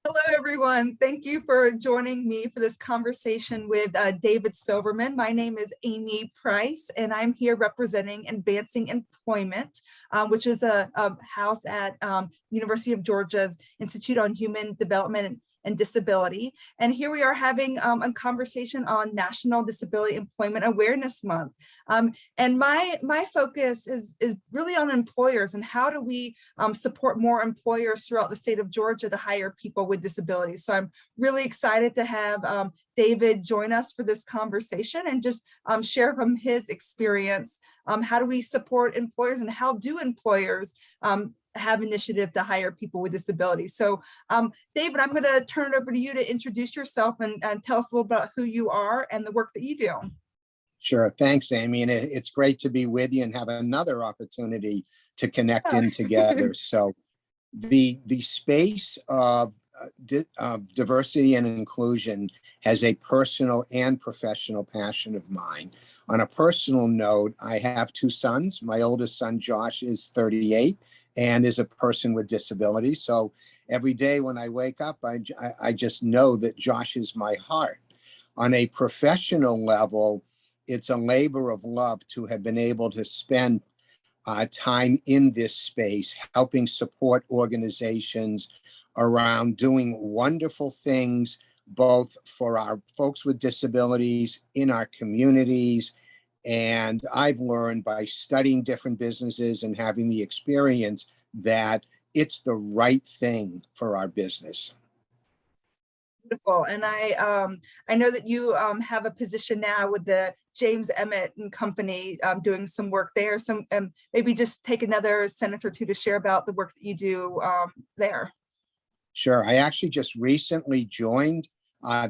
Hello, everyone. Thank you for joining me for this conversation with David Silverman. My name is Amy Price, and I'm here representing Advancing Employment, which is a house at University of Georgia's Institute on Human Development and Disability. And here we are having a conversation on National Disability Employment Awareness Month. And my focus is really on employers and how do we support more employers throughout the state of Georgia to hire people with disabilities. So I'm really excited to have David join us for this conversation and just share from his experience. How do we support employers and how do employers have initiative to hire people with disabilities? So David, I'm going to turn it over to you to introduce yourself and tell us a little about who you are and the work that you do. Sure. Thanks, Amy. And it's great to be with you and have another opportunity to connect in together. So the space of diversity and inclusion has a personal and professional passion of mine. On a personal note, I have two sons. My oldest son, Josh, is 38 and is a person with disabilities. So every day when I wake up, I just know that Josh is my heart. On a professional level, it's a labor of love to have been able to spend time in this space, helping support organizations around doing wonderful things, both for our folks with disabilities in our communities. And I've learned by studying different businesses and having the experience that it's the right thing for our business. Beautiful. And I know that you have a position now with the James Emmett and Company doing some work there. So maybe just take another sentence or two to share about the work that you do there. Sure. I actually just recently joined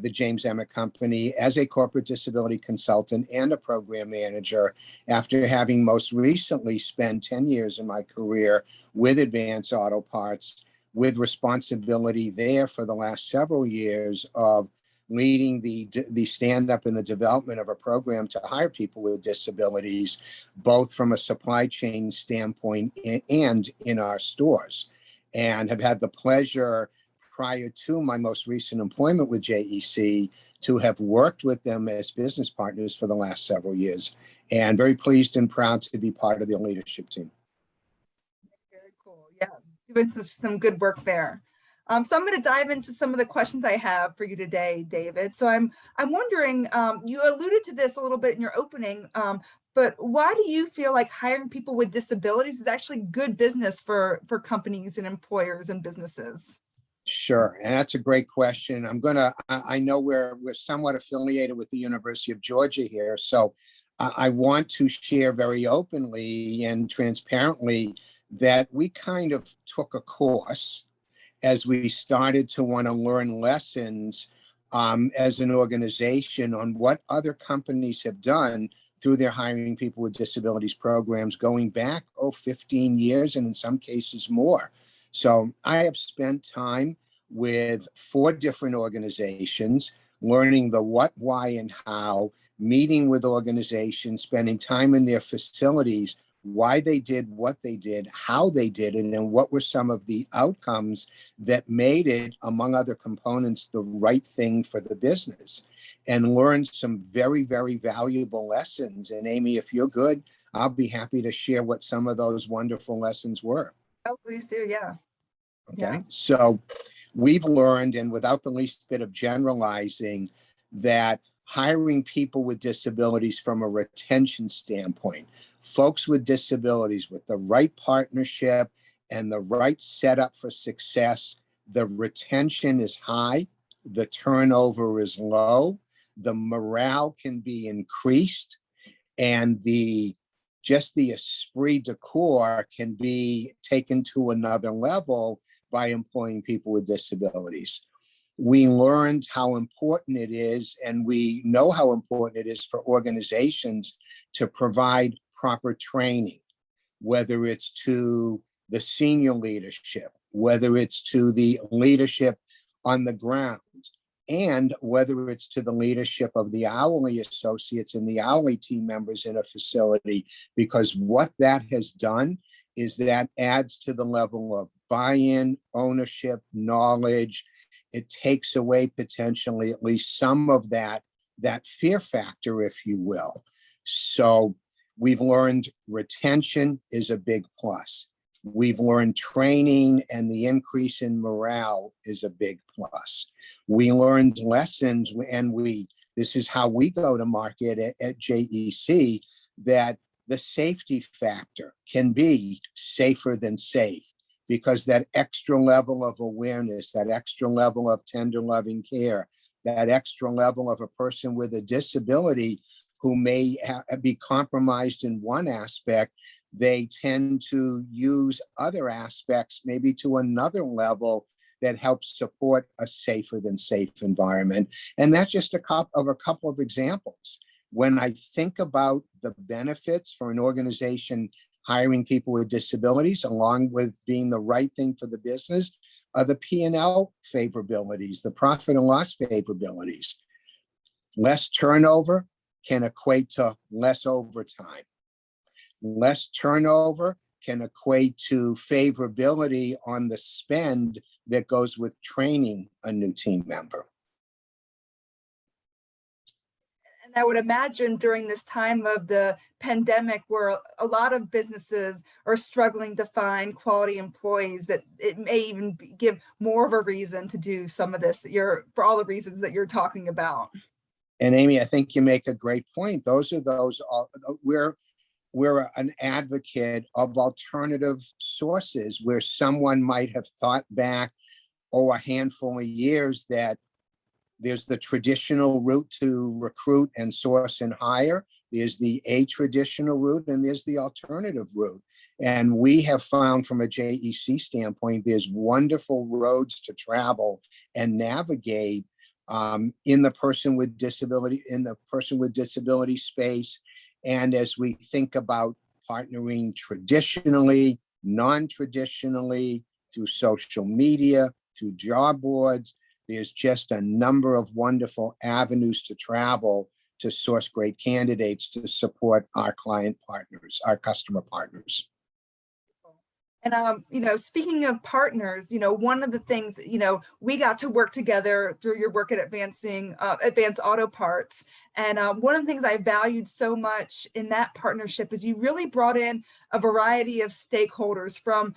the James Emmett Company as a corporate disability consultant and a program manager after having most recently spent 10 years in my career with Advance Auto Parts, with responsibility there for the last several years of leading the stand-up and the development of a program to hire people with disabilities, both from a supply chain standpoint and in our stores. And have had the pleasure prior to my most recent employment with JEC to have worked with them as business partners for the last several years, and very pleased and proud to be part of the leadership team. Very cool. Yeah, doing some good work there. So I'm going to dive into some of the questions I have for you today, David. So I'm wondering, you alluded to this a little bit in your opening, but why do you feel like hiring people with disabilities is actually good business for companies and employers and businesses? Sure, and that's a great question. I know we're somewhat affiliated with the University of Georgia here, so I want to share very openly and transparently that we kind of took a course as we started to want to learn lessons as an organization on what other companies have done through their hiring people with disabilities programs going back 15 years and in some cases more. So I have spent time with 4 different organizations, learning the what, why, and how, meeting with organizations, spending time in their facilities, why they did what they did, how they did it, and what were some of the outcomes that made it, among other components, the right thing for the business, and learned some very, very valuable lessons. And Amy, if you're good, I'll be happy to share what some of those wonderful lessons were. Oh, please do. Yeah. Okay. Yeah. So we've learned, and without the least bit of generalizing, that hiring people with disabilities from a retention standpoint, folks with disabilities with the right partnership and the right setup for success, the retention is high, the turnover is low, the morale can be increased, and just the esprit de corps can be taken to another level by employing people with disabilities. We learned how important it is, and we know how important it is for organizations to provide proper training, whether it's to the senior leadership, whether it's to the leadership on the ground, and whether it's to the leadership of the hourly associates and the hourly team members in a facility, because what that has done is that adds to the level of buy-in, ownership, knowledge, it takes away potentially at least some of that fear factor, if you will. So we've learned retention is a big plus. We've learned training and the increase in morale is a big plus. We learned lessons, and this is how we go to market at JEC, that the safety factor can be safer than safe, because that extra level of awareness, that extra level of tender loving care, that extra level of a person with a disability who may be compromised in one aspect, they tend to use other aspects maybe to another level that helps support a safer than safe environment. And that's just a couple of examples. When I think about the benefits for an organization hiring people with disabilities, along with being the right thing for the business, are the P&L favorabilities, the profit and loss favorabilities. Less turnover can equate to less overtime. Less turnover can equate to favorability on the spend that goes with training a new team member. And I would imagine during this time of the pandemic, where a lot of businesses are struggling to find quality employees, that it may even give more of a reason to do some of this, for all the reasons that you're talking about. And Amy, I think you make a great point. We're an advocate of alternative sources, where someone might have thought back, a handful of years, that there's the traditional route to recruit and source and hire. There's the traditional route, and there's the alternative route. And we have found, from a JEC standpoint, there's wonderful roads to travel and navigate in the person with disability space. And as we think about partnering traditionally, non-traditionally, through social media, through job boards, there's just a number of wonderful avenues to travel to source great candidates to support our client partners, our customer partners. And, speaking of partners, one of the things, we got to work together through your work at Advanced Auto Parts. And one of the things I valued so much in that partnership is you really brought in a variety of stakeholders, from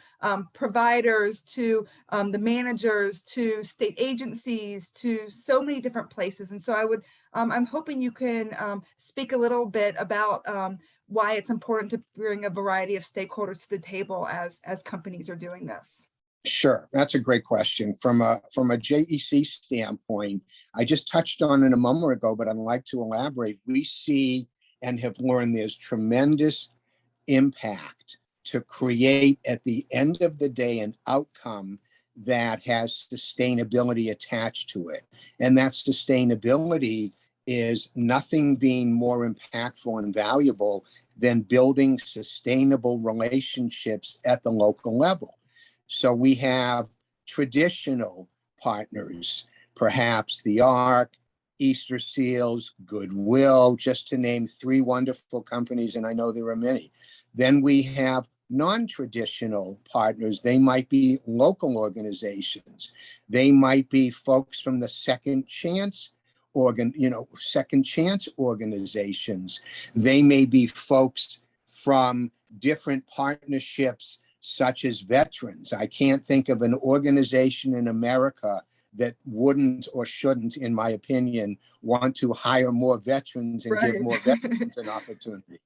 providers to the managers to state agencies to so many different places. And so I'm hoping you can speak a little bit about why it's important to bring a variety of stakeholders to the table as companies are doing this. Sure, that's a great question. From a JEC standpoint, I just touched on it a moment ago, but I'd like to elaborate. We see and have learned there's tremendous impact to create, at the end of the day, an outcome that has sustainability attached to it. And that sustainability is nothing being more impactful and valuable than building sustainable relationships at the local level. So we have traditional partners, perhaps the ARC, Easter Seals, Goodwill, just to name three wonderful companies, and I know there are many. Then we have non-traditional partners. They might be local organizations. They might be folks from the second chance organizations. They may be folks from different partnerships, such as veterans. I can't think of an organization in America that wouldn't or shouldn't, in my opinion, want to hire more veterans and Right. give more veterans an opportunity.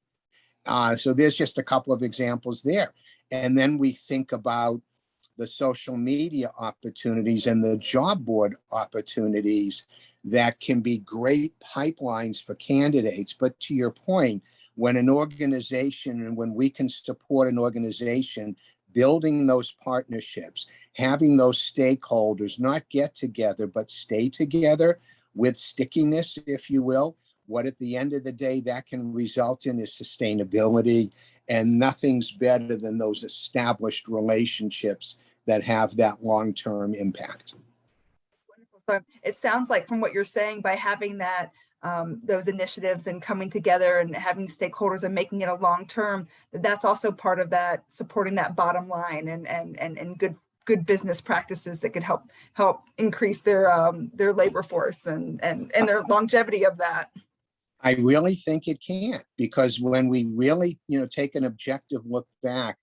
So there's just a couple of examples there. And then we think about the social media opportunities and the job board opportunities that can be great pipelines for candidates. But to your point, when an organization, and when we can support an organization building those partnerships, having those stakeholders not get together, but stay together with stickiness, if you will, what at the end of the day that can result in is sustainability. And nothing's better than those established relationships that have that long-term impact. So it sounds like, from what you're saying, by having that those initiatives and coming together and having stakeholders and making it a long term, that's also part of that, supporting that bottom line and good good business practices that could help increase their labor force and their longevity of that. I really think it can, because when we really, take an objective look back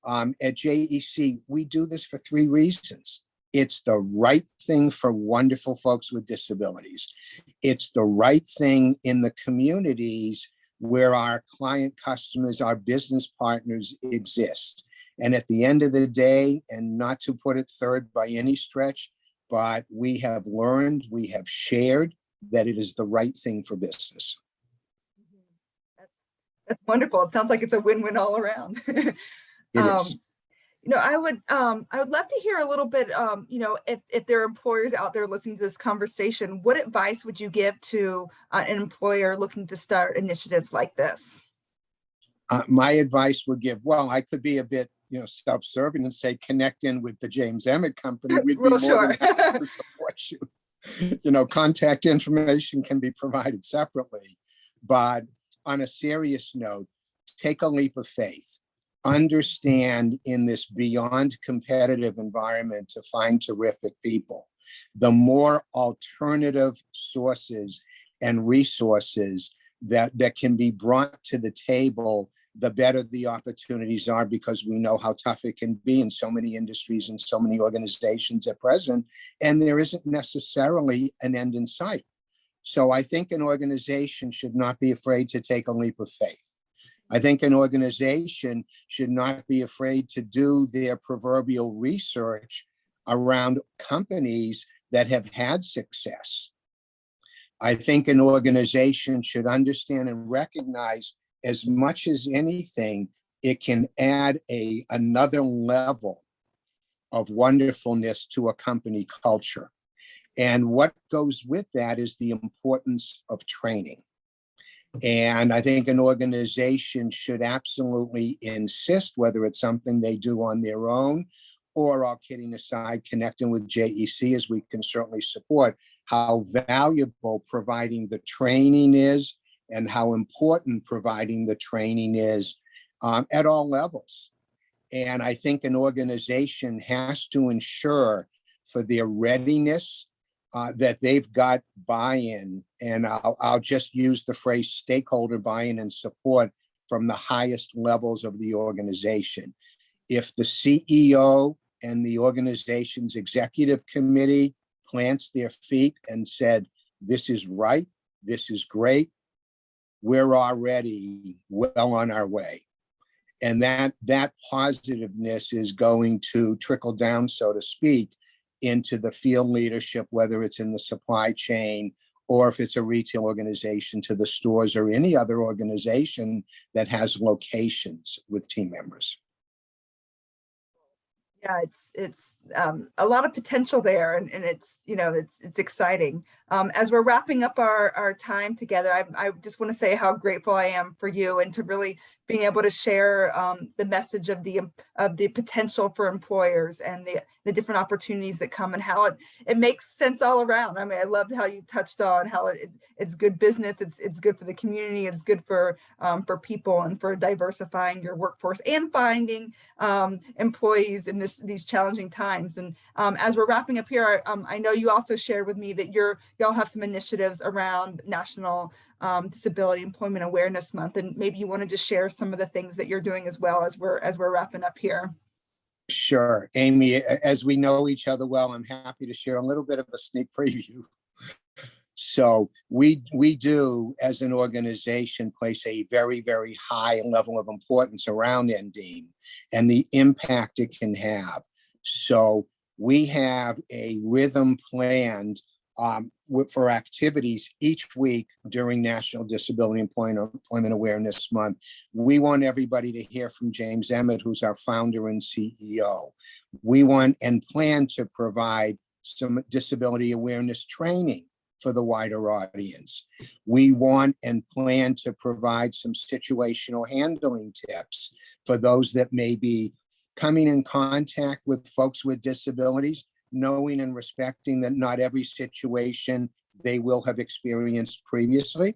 at JEC, we do this for three reasons. It's the right thing for wonderful folks with disabilities. It's the right thing in the communities where our client customers, our business partners exist. And at the end of the day, and not to put it third by any stretch, but we have learned, we have shared that it is the right thing for business. That's wonderful. It sounds like it's a win-win all around. It is. I would love to hear a little bit, if there are employers out there listening to this conversation, what advice would you give to an employer looking to start initiatives like this? My advice would give, well, I could be a bit, self-serving and say, connect in with the James Emmett Company. We'd be Well, more than sure. happy to support you. Contact information can be provided separately. But on a serious note, take a leap of faith. Understand in this beyond competitive environment to find terrific people, the more alternative sources and resources that can be brought to the table, the better the opportunities are, because we know how tough it can be in so many industries and so many organizations at present, and there isn't necessarily an end in sight. So I think an organization should not be afraid to take a leap of faith. I think an organization should not be afraid to do their proverbial research around companies that have had success. I think an organization should understand and recognize, as much as anything, it can add another level of wonderfulness to a company culture. And what goes with that is the importance of training. And I think an organization should absolutely insist, whether it's something they do on their own, or, all kidding aside, connecting with JEC, as we can certainly support, how valuable providing the training is and how important providing the training is at all levels. And I think an organization has to ensure for their readiness that they've got buy-in, and I'll just use the phrase stakeholder buy-in and support from the highest levels of the organization. If the CEO and the organization's executive committee plants their feet and said, this is right, this is great, we're already well on our way. And that positiveness is going to trickle down, so to speak, into the field leadership, whether it's in the supply chain or if it's a retail organization, to the stores or any other organization that has locations with team members. Yeah, it's a lot of potential there, and it's it's exciting. As we're wrapping up our time together, I just want to say how grateful I am for you, and to really being able to share the message of the potential for employers and the different opportunities that come, and how it makes sense all around. I mean, I loved how you touched on how it's good business, it's good for the community, it's good for people, and for diversifying your workforce and finding employees in these challenging times. And as we're wrapping up here, I know you also shared with me that y'all have some initiatives around National Disability Employment Awareness Month, and maybe you want to just share some of the things that you're doing as well, as we're wrapping up here. Sure, Amy, as we know each other well, I'm happy to share a little bit of a sneak preview. So we do, as an organization, place a very, very high level of importance around ND and the impact it can have. So we have a rhythm planned for activities each week during National Disability Employment Awareness Month. We want everybody to hear from James Emmett, who's our founder and CEO. We want and plan to provide some disability awareness training for the wider audience. We want and plan to provide some situational handling tips for those that may be coming in contact with folks with disabilities, knowing and respecting that not every situation they will have experienced previously,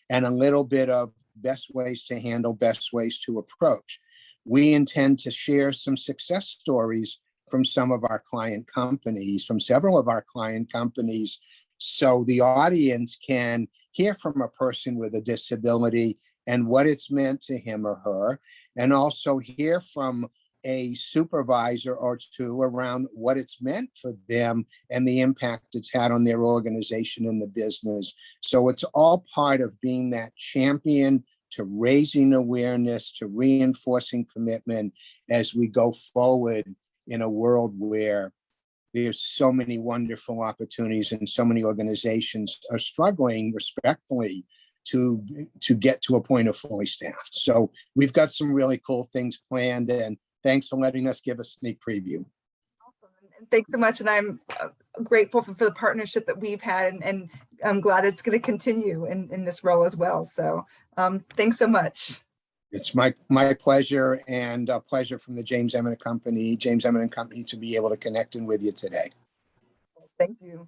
and a little bit of best ways to handle, best ways to approach. We intend to share some success stories from some of our client companies, from several of our client companies, so the audience can hear from a person with a disability and what it's meant to him or her, and also hear from a supervisor or two around what it's meant for them and the impact it's had on their organization and the business. So it's all part of being that champion to raising awareness, to reinforcing commitment as we go forward in a world where there's so many wonderful opportunities and so many organizations are struggling respectfully to get to a point of fully staffed. So we've got some really cool things planned, and thanks for letting us give a sneak preview. Awesome. And thanks so much. And I'm grateful for the partnership that we've had, and I'm glad it's going to continue in this role as well. So thanks so much. It's my pleasure, and a pleasure from the James Eminent Company, to be able to connect in with you today. Thank you.